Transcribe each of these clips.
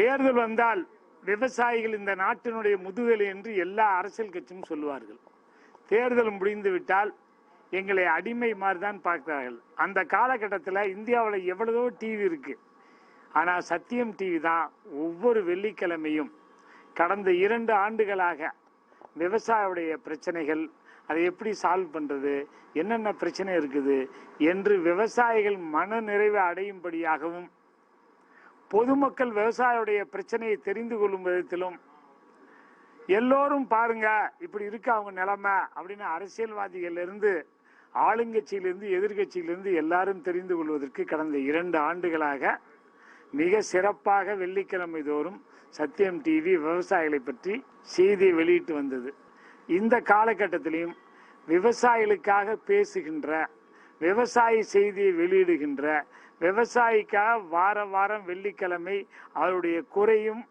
தேர்தல் வந்தால் விவசாயிகள் இந்த நாட்டினுடைய முதுகெலு என்று எல்லா அரசியல் கட்சியும் சொல்லுவார்கள். தேர்தல் முடிந்து விட்டால் எங்களை அடிமை மாதிரி தான் பார்க்கிறார்கள். அந்த காலகட்டத்தில் இந்தியாவில் எவ்வளவோ டிவி இருக்கு, ஆனால் சத்தியம் டிவி தான் ஒவ்வொரு வெள்ளிக்கிழமையும் கடந்த 2 ஆண்டுகளாக விவசாயியுடைய பிரச்சனைகள், அதை எப்படி சால்வ் பண்றது, என்னென்ன பிரச்சனை இருக்குது என்று விவசாயிகள் மன நிறைவு அடையும்படியாகவும் பொதுமக்கள் விவசாயியுடைய பிரச்சனையை தெரிந்து கொள்ளும் விதத்திலும் எல்லோரும் பாருங்க இப்படி இருக்கு அவங்க நிலைமை அப்படின்னு அரசியல்வாதிகள் இருந்து ஆளுங்கட்சியிலிருந்து எதிர்கட்சியிலிருந்து எல்லாரும் தெரிந்து கொள்வதற்கு கடந்த 2 ஆண்டுகளாக மிக சிறப்பாக வெள்ளிக்கிழமை தோறும் சத்தியம் டிவி விவசாயிகளை பற்றி செய்தியை வெளியிட்டு வந்தது. இந்த காலகட்டத்திலையும் விவசாயிகளுக்காக பேசுகின்ற, விவசாயி செய்தியை வெளியிடுகின்ற, விவசாயிக்காக வாரம் வெள்ளிக்கிழமை அவருடைய குறையும்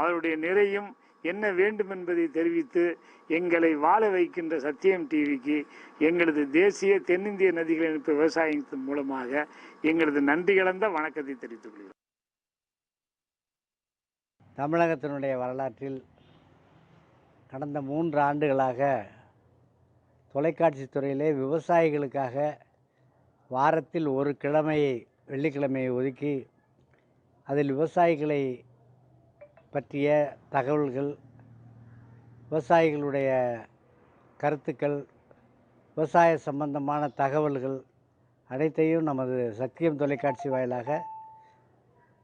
அவருடைய நிறையும் என்ன வேண்டும் என்பதை தெரிவித்து எங்களை வாழ வைக்கின்ற சத்தியம் டிவிக்கு எங்களது தேசிய தென்னிந்திய நதிகள் இணைப்பு விவசாயத்தின் மூலமாக எங்களது நன்றி கலந்த வணக்கத்தை தெரிவித்துக் கொள்கிறோம். தமிழகத்தினுடைய வரலாற்றில் கடந்த 3 ஆண்டுகளாக தொலைக்காட்சி துறையிலே விவசாயிகளுக்காக வாரத்தில் ஒரு கிழமையை, வெள்ளிக்கிழமையை ஒதுக்கி அதில் விவசாயிகளை பற்றிய தகவல்கள், விவசாயிகளுடைய கருத்துக்கள், விவசாய சம்பந்தமான தகவல்கள் அனைத்தையும் நமது சத்தியம் தொலைக்காட்சி வாயிலாக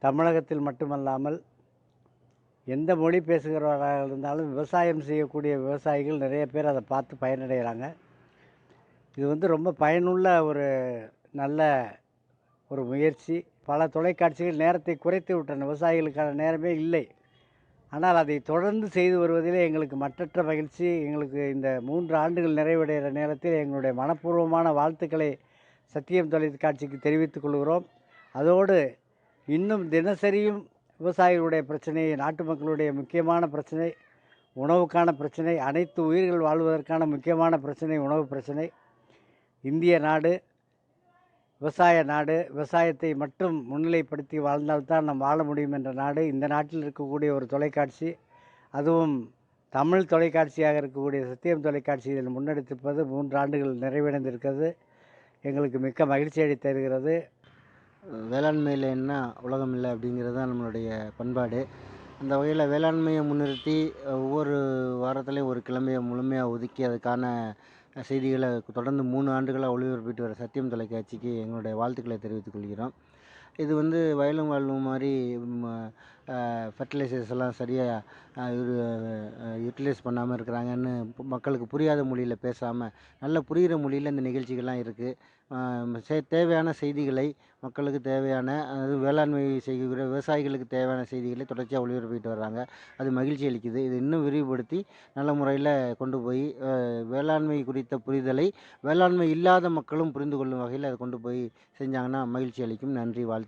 தமிழகத்தில் மட்டுமல்லாமல் எந்த மொழி பேசுகிறவராக இருந்தாலும் விவசாயம் செய்யக்கூடிய விவசாயிகள் நிறைய பேர் அதை பார்த்து பயனடைகிறாங்க. இது ரொம்ப பயனுள்ள ஒரு நல்ல ஒரு முயற்சி. பல தொலைக்காட்சிகள் நேரத்தை குறைத்து விட்டன, விவசாயிகளுக்கான நேரமே இல்லை. ஆனால் அதை தொடர்ந்து செய்து வருவதிலே எங்களுக்கு மற்றற்ற மகிழ்ச்சி. எங்களுக்கு இந்த 3 ஆண்டுகள் நிறைவடைகிற நேரத்தில் எங்களுடைய மனப்பூர்வமான வாழ்த்துக்களை சத்தியம் தொலைக்காட்சிக்கு தெரிவித்துக் கொள்கிறோம். அதோடு இன்னும் தினசரியும் விவசாயிகளுடைய பிரச்சனை, நாட்டு மக்களுடைய முக்கியமான பிரச்சனை, உணவுக்கான பிரச்சனை, அனைத்து உயிர்கள் வாழ்வதற்கான முக்கியமான பிரச்சனை உணவு பிரச்சனை. இந்திய நாடு விவசாய நாடு, விவசாயத்தை மட்டும் முன்னிலைப்படுத்தி வாழ்ந்தால்தான் நாம் வாழ முடியும் என்ற நாடு. இந்த நாட்டில் இருக்கக்கூடிய ஒரு தொலைக்காட்சி, அதுவும் தமிழ் தொலைக்காட்சியாக இருக்கக்கூடிய சத்தியம் தொலைக்காட்சி இதில் முன்னெடுத்திருப்பது 3 ஆண்டுகள் நிறைவடைந்திருக்கிறது. எங்களுக்கு மிக்க மகிழ்ச்சி அளித்து தருகிறது. வேளாண்மையில் என்ன உலகம் இல்லை அப்படிங்கிறது தான் நம்மளுடைய பண்பாடு. அந்த வகையில் வேளாண்மையை முன்னிறுத்தி ஒவ்வொரு வாரத்துலேயும் ஒரு கிழமையை முழுமையாக ஒதுக்கி அதுக்கான செய்திகளை தொடர்ந்து 3 ஆண்டுகளாக ஒளிபரப்பிட்டு வர சத்தியம் தொலைக்காட்சிக்கு எங்களுடைய வாழ்த்துக்களை தெரிவித்துக் கொள்கிறோம். இது வயலும் வாழும் மாதிரி ஃபர்டிலைசர்ஸ் எல்லாம் சரியாக யூட்டிலைஸ் பண்ணாமல் இருக்கிறாங்கன்னு மக்களுக்கு புரியாத மொழியில் பேசாமல் நல்ல புரிகிற மொழியில் இந்த நிகழ்ச்சிகள்லாம் இருக்குது. தேவையான செய்திகளை, மக்களுக்கு தேவையான, அதாவது வேளாண்மை செய்கிற விவசாயிகளுக்கு தேவையான செய்திகளை தொடர்ச்சியாக ஒளிபரப்பிட்டு வர்றாங்க. அது மகிழ்ச்சி அளிக்குது. இது இன்னும் விரிவுபடுத்தி நல்ல முறையில் கொண்டு போய் வேளாண்மை குறித்த புரிதலை வேளாண்மை இல்லாத மக்களும் புரிந்து கொள்ளும் வகையில் அதை கொண்டு போய் செஞ்சாங்கன்னா மகிழ்ச்சி அளிக்கும். நன்றி, வாழ்த்துக்கள்.